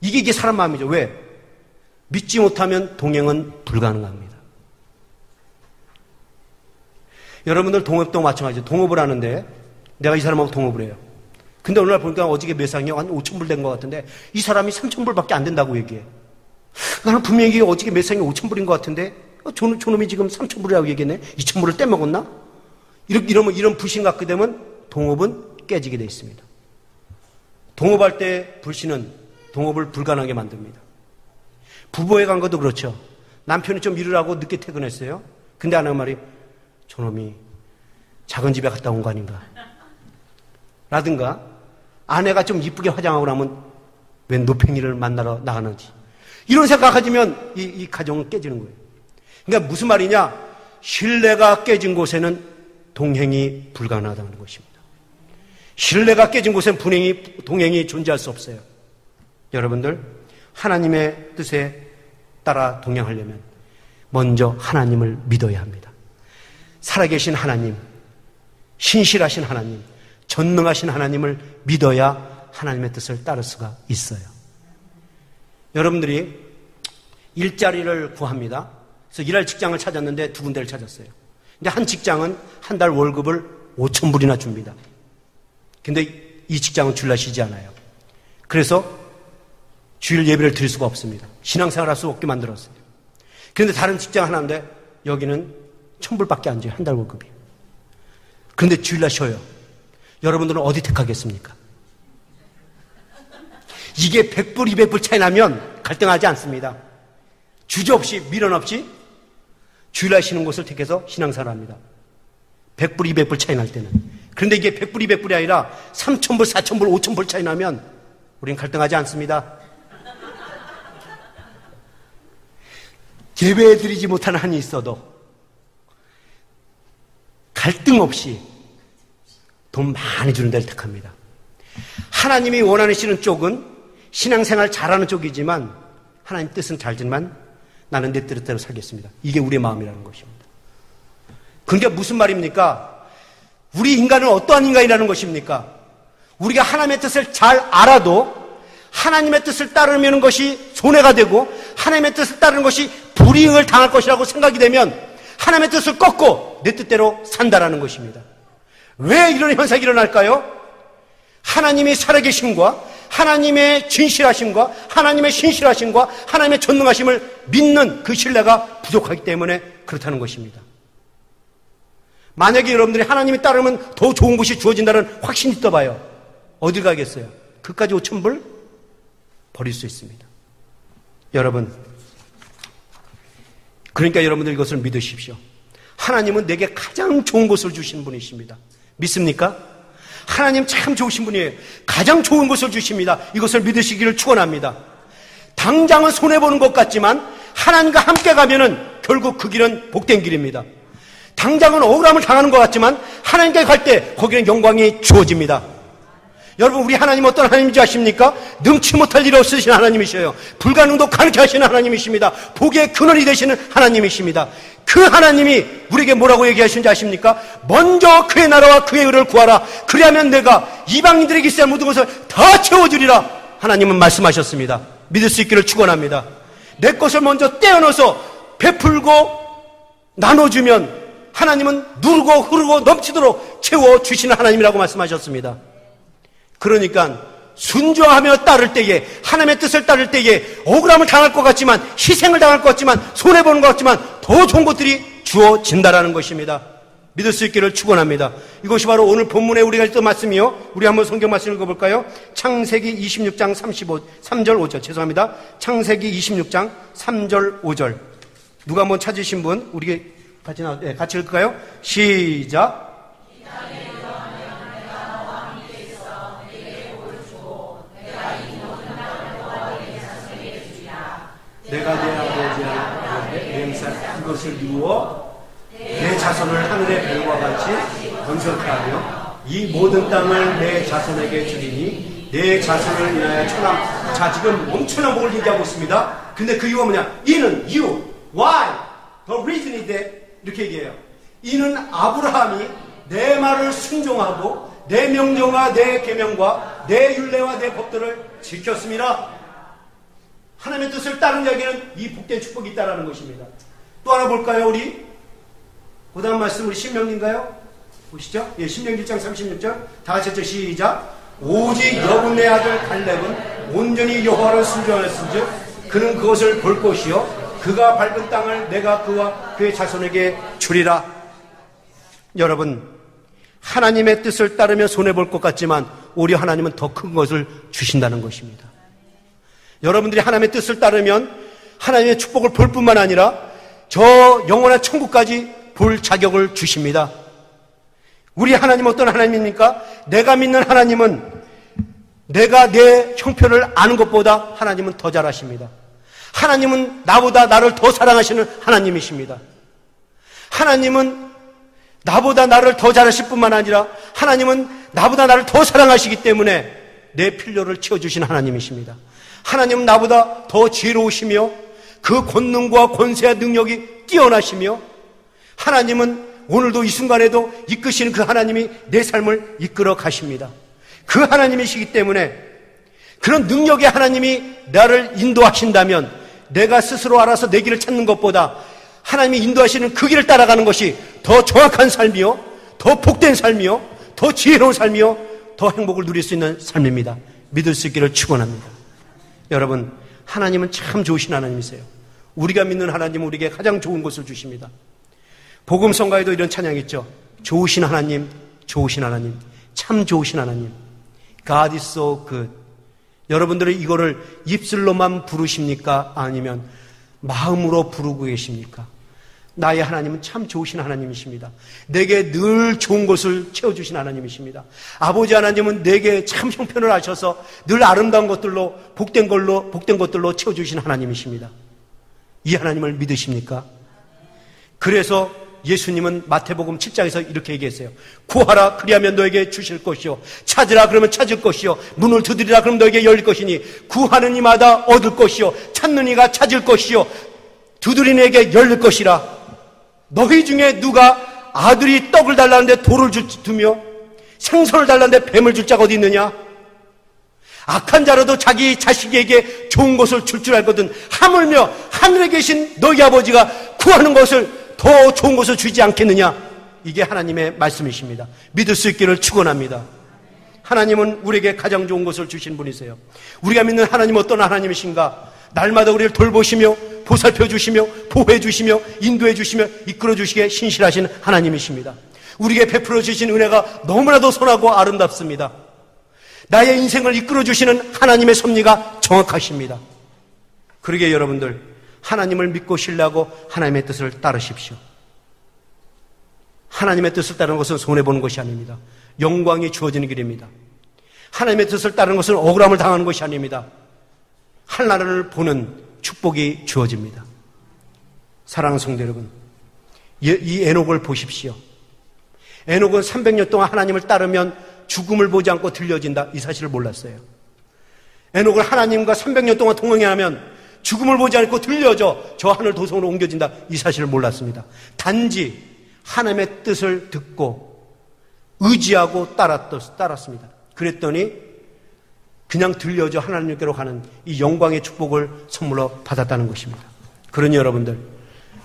이게 사람 마음이죠. 왜? 믿지 못하면 동행은 불가능합니다. 여러분들 동업도 마찬가지죠. 동업을 하는데 내가 이 사람하고 동업을 해요. 근데 어느 날 보니까 어저께 매상이 한 5,000불 된 것 같은데 이 사람이 3,000불밖에 안 된다고 얘기해. 나는 분명히 어저께 매상이 5,000불인 것 같은데 저놈이 지금 3,000불이라고 얘기했네. 2,000불을 떼먹었나? 이런 불신 갖게 되면 동업은 깨지게 돼 있습니다. 동업할 때 불신은 동업을 불가능하게 만듭니다. 부부에 간 것도 그렇죠. 남편이 좀 일을 하고 늦게 퇴근했어요. 근데 아내가 말이 저놈이 작은 집에 갔다 온 거 아닌가? 라든가 아내가 좀 이쁘게 화장하고 나면 웬 노팽이를 만나러 나가는지 이런 생각하지면 이 가정은 깨지는 거예요. 그러니까 무슨 말이냐? 신뢰가 깨진 곳에는 동행이 불가능하다는 것입니다. 신뢰가 깨진 곳에는 동행이 존재할 수 없어요. 여러분들 하나님의 뜻에 따라 동행하려면 먼저 하나님을 믿어야 합니다. 살아계신 하나님, 신실하신 하나님, 전능하신 하나님을 믿어야 하나님의 뜻을 따를 수가 있어요. 여러분들이 일자리를 구합니다. 그래서 일할 직장을 찾았는데 두 군데를 찾았어요. 근데 한 직장은 한 달 월급을 5,000불이나 줍니다. 근데 이 직장은 주일날 쉬지 않아요. 그래서 주일 예배를 드릴 수가 없습니다. 신앙생활 할 수 없게 만들었어요. 그런데 다른 직장 하나인데 여기는 1,000불밖에 안 줘요. 한 달 월급이. 그런데 주일날 쉬어요. 여러분들은 어디 택하겠습니까? 이게 100불, 200불 차이 나면 갈등하지 않습니다. 주저없이, 미련 없이 주일날 쉬는 곳을 택해서 신앙생활을 합니다. 100불, 200불 차이 날 때는. 그런데 이게 100불, 200불이 아니라 3,000불, 4,000불, 5,000불 차이 나면 우린 갈등하지 않습니다. 예배드리지 못하는 한이 있어도 갈등 없이 돈 많이 주는 데를 택합니다. 하나님이 원하시는 쪽은 신앙생활 잘하는 쪽이지만 하나님 뜻은 잘지만 나는 내 뜻대로 살겠습니다. 이게 우리의 마음이라는 것입니다. 그게 무슨 말입니까? 우리 인간은 어떠한 인간이라는 것입니까? 우리가 하나님의 뜻을 잘 알아도 하나님의 뜻을 따르는 것이 손해가 되고 하나님의 뜻을 따르는 것이 불이익을 당할 것이라고 생각이 되면 하나님의 뜻을 꺾고 내 뜻대로 산다라는 것입니다. 왜 이런 현상이 일어날까요? 하나님이 살아계심과 하나님의 진실하심과 하나님의 신실하심과 하나님의 전능하심을 믿는 그 신뢰가 부족하기 때문에 그렇다는 것입니다. 만약에 여러분들이 하나님이 따르면 더 좋은 것이 주어진다는 확신이 떠봐요. 어딜 가겠어요? 그까지 5,000불 버릴 수 있습니다. 여러분, 그러니까 여러분들 이것을 믿으십시오. 하나님은 내게 가장 좋은 것을 주신 분이십니다. 믿습니까? 하나님 참 좋으신 분이에요. 가장 좋은 것을 주십니다. 이것을 믿으시기를 축원합니다. 당장은 손해보는 것 같지만 하나님과 함께 가면은 결국 그 길은 복된 길입니다. 당장은 억울함을 당하는 것 같지만 하나님께 갈 때 거기는 영광이 주어집니다. 여러분, 우리 하나님 어떤 하나님인지 아십니까? 능치 못할 일 없으신 하나님이셔요. 불가능도 가능케 하시는 하나님이십니다. 복의 근원이 되시는 하나님이십니다. 그 하나님이 우리에게 뭐라고 얘기하시는지 아십니까? 먼저 그의 나라와 그의 의를 구하라. 그리하면 내가 이방인들에게 있어야 모든 것을 다 채워주리라. 하나님은 말씀하셨습니다. 믿을 수 있기를 축원합니다. 내 것을 먼저 떼어넣어서 베풀고 나눠주면 하나님은 누르고 흐르고 넘치도록 채워주시는 하나님이라고 말씀하셨습니다. 그러니까 순종하며 따를 때에, 하나님의 뜻을 따를 때에 억울함을 당할 것 같지만, 희생을 당할 것 같지만, 손해보는 것 같지만 더 좋은 것들이 주어진다라는 것입니다. 믿을 수 있기를 축원합니다. 이것이 바로 오늘 본문에 우리가 읽던 말씀이요. 우리 한번 성경 말씀 읽어볼까요? 창세기 26장 3절 5절. 죄송합니다. 창세기 26장 3절 5절. 누가 한번 찾으신 분? 우리 같이 읽을까요? 시작. 내가 내 아버지의 맹살 그것을 이루어 내 자손을 하늘의 별과 같이 번성케 하며 이 모든 땅을 내 자손에게 주리니 내 자손을 인하여 천함. 자, 지금 엄청난 복을 얘기하고 있습니다. 근데 그 이유가 뭐냐? 이는 you, why, the reason is that 이렇게 얘기해요. 이는 아브라함이 내 말을 순종하고 내 명령과 내 계명과 내 율례와 내 법들을 지켰습니다. 하나님의 뜻을 따른 자에게는 이 복된 축복이 있다는 것입니다. 또 하나 볼까요? 우리 그 다음 말씀 우리 신명기인가요? 보시죠. 예, 신명기 1장 36절 다 같이 했죠. 시작. 오직 여분의 아들 갈렙은 온전히 여호와를 순종하였은즉 그는 그것을 볼 것이요 그가 밟은 땅을 내가 그와 그의 자손에게 주리라. 여러분, 하나님의 뜻을 따르며 손해볼 것 같지만 오히려 하나님은 더 큰 것을 주신다는 것입니다. 여러분들이 하나님의 뜻을 따르면 하나님의 축복을 볼 뿐만 아니라 저 영원한 천국까지 볼 자격을 주십니다. 우리 하나님 어떤 하나님입니까? 내가 믿는 하나님은 내가 내 형편을 아는 것보다 하나님은 더 잘하십니다. 하나님은 나보다 나를 더 사랑하시는 하나님이십니다. 하나님은 나보다 나를 더 잘하실 뿐만 아니라 하나님은 나보다 나를 더 사랑하시기 때문에 내 필요를 채워주신 하나님이십니다. 하나님은 나보다 더 지혜로우시며 그 권능과 권세와 능력이 뛰어나시며 하나님은 오늘도 이 순간에도 이끄시는 그 하나님이 내 삶을 이끌어 가십니다. 그 하나님이시기 때문에 그런 능력의 하나님이 나를 인도하신다면 내가 스스로 알아서 내 길을 찾는 것보다 하나님이 인도하시는 그 길을 따라가는 것이 더 정확한 삶이요, 더 복된 삶이요, 더 지혜로운 삶이요, 더 행복을 누릴 수 있는 삶입니다. 믿을 수 있기를 축원합니다. 여러분, 하나님은 참 좋으신 하나님이세요. 우리가 믿는 하나님은 우리에게 가장 좋은 것을 주십니다. 복음성가에도 이런 찬양이 있죠. 좋으신 하나님, 좋으신 하나님, 참 좋으신 하나님. God is so good. 여러분들은 이거를 입술로만 부르십니까? 아니면 마음으로 부르고 계십니까? 나의 하나님은 참 좋으신 하나님이십니다. 내게 늘 좋은 것을 채워주신 하나님이십니다. 아버지 하나님은 내게 참 형편을 아셔서 늘 아름다운 것들로 복된 것들로 채워주신 하나님이십니다. 이 하나님을 믿으십니까? 그래서 예수님은 마태복음 7장에서 이렇게 얘기했어요. 구하라 그리하면 너에게 주실 것이요 찾으라 그러면 찾을 것이요 문을 두드리라 그러면 너에게 열릴 것이니 구하는 이마다 얻을 것이요 찾는 이가 찾을 것이요 두드리는 이에게 열릴 것이라. 너희 중에 누가 아들이 떡을 달라는데 돌을 두며 생선을 달라는데 뱀을 줄 자가 어디 있느냐? 악한 자라도 자기 자식에게 좋은 것을 줄 줄 알거든 하물며 하늘에 계신 너희 아버지가 구하는 것을 더 좋은 것을 주지 않겠느냐? 이게 하나님의 말씀이십니다. 믿을 수 있기를 축원합니다. 하나님은 우리에게 가장 좋은 것을 주신 분이세요. 우리가 믿는 하나님은 어떤 하나님이신가? 날마다 우리를 돌보시며 보살펴 주시며 보호해 주시며 인도해 주시며 이끌어 주시기에 신실하신 하나님이십니다. 우리에게 베풀어 주신 은혜가 너무나도 선하고 아름답습니다. 나의 인생을 이끌어 주시는 하나님의 섭리가 정확하십니다. 그러기에 여러분들 하나님을 믿고 신뢰하고 하나님의 뜻을 따르십시오. 하나님의 뜻을 따르는 것은 손해보는 것이 아닙니다. 영광이 주어지는 길입니다. 하나님의 뜻을 따르는 것은 억울함을 당하는 것이 아닙니다. 하나님을 보는 축복이 주어집니다. 사랑하는 성도 여러분, 이 에녹을 보십시오. 에녹은 300년 동안 하나님을 따르면 죽음을 보지 않고 들려진다, 이 사실을 몰랐어요. 에녹을 하나님과 300년 동안 동행하면 죽음을 보지 않고 들려져 저 하늘 도성으로 옮겨진다, 이 사실을 몰랐습니다. 단지 하나님의 뜻을 듣고 의지하고 따랐습니다. 그랬더니 그냥 들려져 하나님께로 가는 이 영광의 축복을 선물로 받았다는 것입니다. 그러니 여러분들,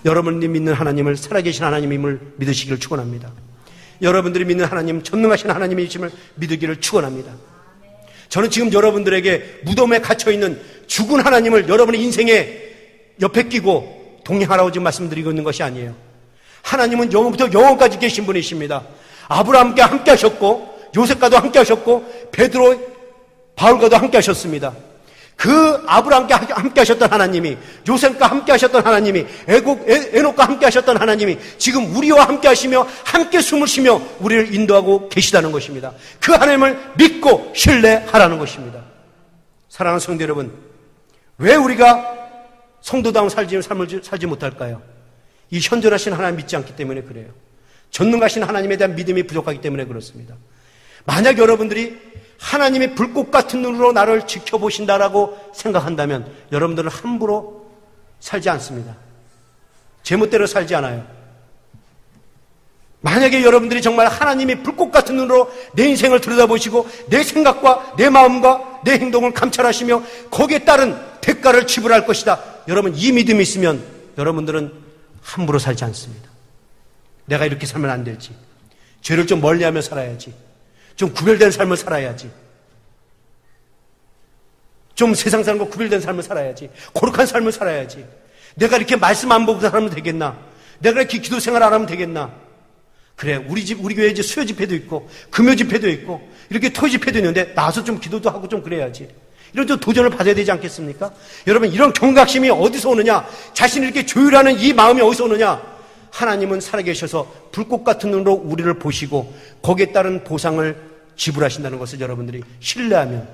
여러분이 믿는 하나님을 살아계신 하나님임을 믿으시기를 축원합니다. 여러분들이 믿는 하나님, 전능하신 하나님이심을 믿으기를 축원합니다. 저는 지금 여러분들에게 무덤에 갇혀있는 죽은 하나님을 여러분의 인생에 옆에 끼고 동행하라고 지금 말씀드리고 있는 것이 아니에요. 하나님은 영원부터 영원까지 계신 분이십니다. 아브라함과 함께 하셨고 요셉과도 함께 하셨고 베드로, 바울과도 함께 하셨습니다. 그 아브라함과 함께 하셨던 하나님이, 요셉과 함께 하셨던 하나님이, 에녹과 함께 하셨던 하나님이 지금 우리와 함께 하시며 함께 숨을 쉬며 우리를 인도하고 계시다는 것입니다. 그 하나님을 믿고 신뢰하라는 것입니다. 사랑하는 성도 여러분, 왜 우리가 성도다운 삶을 살지 못할까요? 이 현존하신 하나님 믿지 않기 때문에 그래요. 전능하신 하나님에 대한 믿음이 부족하기 때문에 그렇습니다. 만약 여러분들이 하나님의 불꽃 같은 눈으로 나를 지켜보신다라고 생각한다면 여러분들은 함부로 살지 않습니다. 제멋대로 살지 않아요. 만약에 여러분들이 정말 하나님이 불꽃 같은 눈으로 내 인생을 들여다보시고 내 생각과 내 마음과 내 행동을 감찰하시며 거기에 따른 대가를 지불할 것이다. 여러분 이 믿음이 있으면 여러분들은 함부로 살지 않습니다. 내가 이렇게 살면 안 되지. 죄를 좀 멀리하며 살아야지. 좀 구별된 삶을 살아야지. 좀 세상 사람과 구별된 삶을 살아야지. 거룩한 삶을 살아야지. 내가 이렇게 말씀 안 보고 살면 되겠나? 내가 이렇게 기도 생활 안 하면 되겠나? 그래, 우리 교회 이제 수요 집회도 있고, 금요 집회도 있고, 이렇게 토요 집회도 있는데, 나와서 좀 기도도 하고 좀 그래야지. 이런 좀 도전을 받아야 되지 않겠습니까? 여러분, 이런 경각심이 어디서 오느냐? 자신을 이렇게 조율하는 이 마음이 어디서 오느냐? 하나님은 살아계셔서 불꽃 같은 눈으로 우리를 보시고, 거기에 따른 보상을 지불하신다는 것을 여러분들이 신뢰하면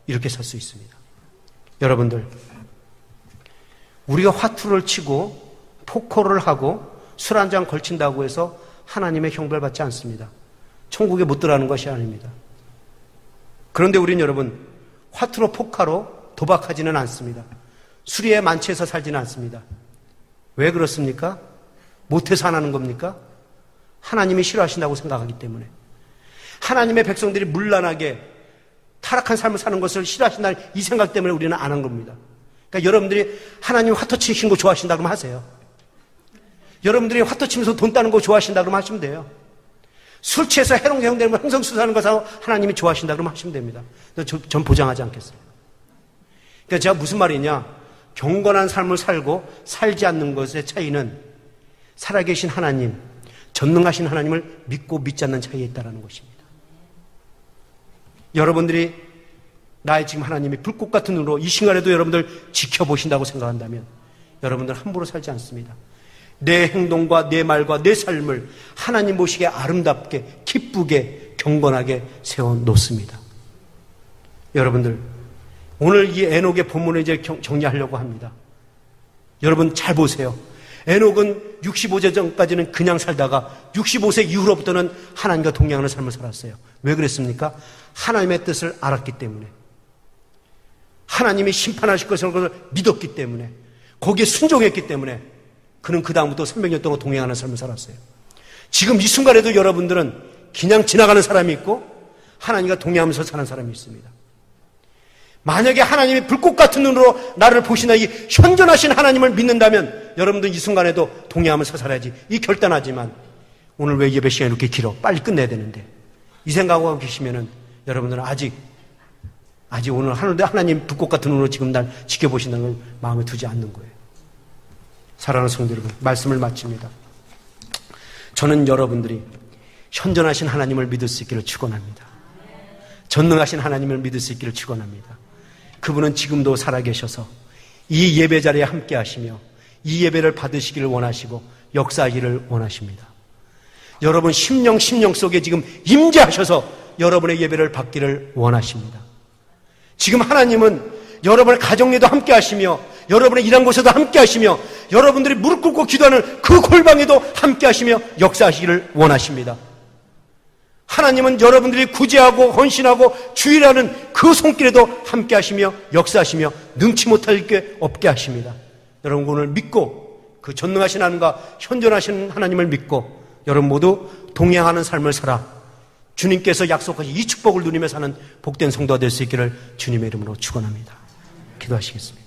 이렇게 살 수 있습니다. 여러분들, 우리가 화투를 치고, 포커를 하고, 술 한 잔 걸친다고 해서 하나님의 형벌 받지 않습니다. 천국에 못 들어가는 것이 아닙니다. 그런데 우리는 여러분 화투로 포카로 도박하지는 않습니다. 수리에 만취해서 살지는 않습니다. 왜 그렇습니까? 못해서 안 하는 겁니까? 하나님이 싫어하신다고 생각하기 때문에. 하나님의 백성들이 문란하게 타락한 삶을 사는 것을 싫어하신다는 이 생각 때문에 우리는 안 한 겁니다. 그러니까 여러분들이 하나님 화투 치시는 거 좋아하신다 그러면 하세요. 여러분들이 화투 치면서 돈 따는 거 좋아하신다 그러면 하시면 돼요. 술 취해서 해롱해롱되는 거 흥성수사하는 거 하나님이 좋아하신다 그러면 하시면 됩니다. 전 보장하지 않겠어요. 그러니까 제가 무슨 말이냐, 경건한 삶을 살고 살지 않는 것의 차이는 살아계신 하나님, 전능하신 하나님을 믿고 믿지 않는 차이에 있다는 것입니다. 여러분들이 나의 지금 하나님이 불꽃 같은 눈으로 이 시간에도 여러분들 지켜보신다고 생각한다면 여러분들 함부로 살지 않습니다. 내 행동과 내 말과 내 삶을 하나님 보시기에 아름답게, 기쁘게, 경건하게 세워놓습니다. 여러분들, 오늘 이 에녹의 본문을 이제 정리하려고 합니다. 여러분 잘 보세요. 에녹은 65세 전까지는 그냥 살다가 65세 이후로부터는 하나님과 동행하는 삶을 살았어요. 왜 그랬습니까? 하나님의 뜻을 알았기 때문에. 하나님이 심판하실 것을 믿었기 때문에. 거기에 순종했기 때문에 그는 그 다음부터 300년 동안 동행하는 삶을 살았어요. 지금 이 순간에도 여러분들은 그냥 지나가는 사람이 있고 하나님과 동행하면서 사는 사람이 있습니다. 만약에 하나님이 불꽃 같은 눈으로 나를 보시나 이 현존하신 하나님을 믿는다면 여러분들 이 순간에도 동행하면서 살아야지. 이 결단하지만 오늘 왜 예배 시간이 이렇게 길어? 빨리 끝내야 되는데. 이 생각하고 계시면은 여러분들은 아직 오늘 하나님 불꽃 같은 눈으로 지금 날 지켜보신다는 걸 마음에 두지 않는 거예요. 사랑하는 성도 여러분, 말씀을 마칩니다. 저는 여러분들이 현존하신 하나님을 믿을 수 있기를 축원합니다. 전능하신 하나님을 믿을 수 있기를 축원합니다. 그분은 지금도 살아계셔서 이 예배 자리에 함께 하시며 이 예배를 받으시기를 원하시고 역사하기를 원하십니다. 여러분 심령 속에 지금 임재하셔서 여러분의 예배를 받기를 원하십니다. 지금 하나님은 여러분의 가정에도 함께 하시며 여러분의 일한 곳에도 함께 하시며 여러분들이 무릎 꿇고 기도하는 그 골방에도 함께 하시며 역사하시기를 원하십니다. 하나님은 여러분들이 구제하고 헌신하고 주일하는 그 손길에도 함께 하시며 역사하시며 능치 못할 게 없게 하십니다. 여러분 오늘 믿고 그 전능하신 하나님과 현존하신 하나님을 믿고 여러분 모두 동행하는 삶을 살아 주님께서 약속하신 이 축복을 누리며 사는 복된 성도가 될 수 있기를 주님의 이름으로 축원합니다. 기도하시겠습니다.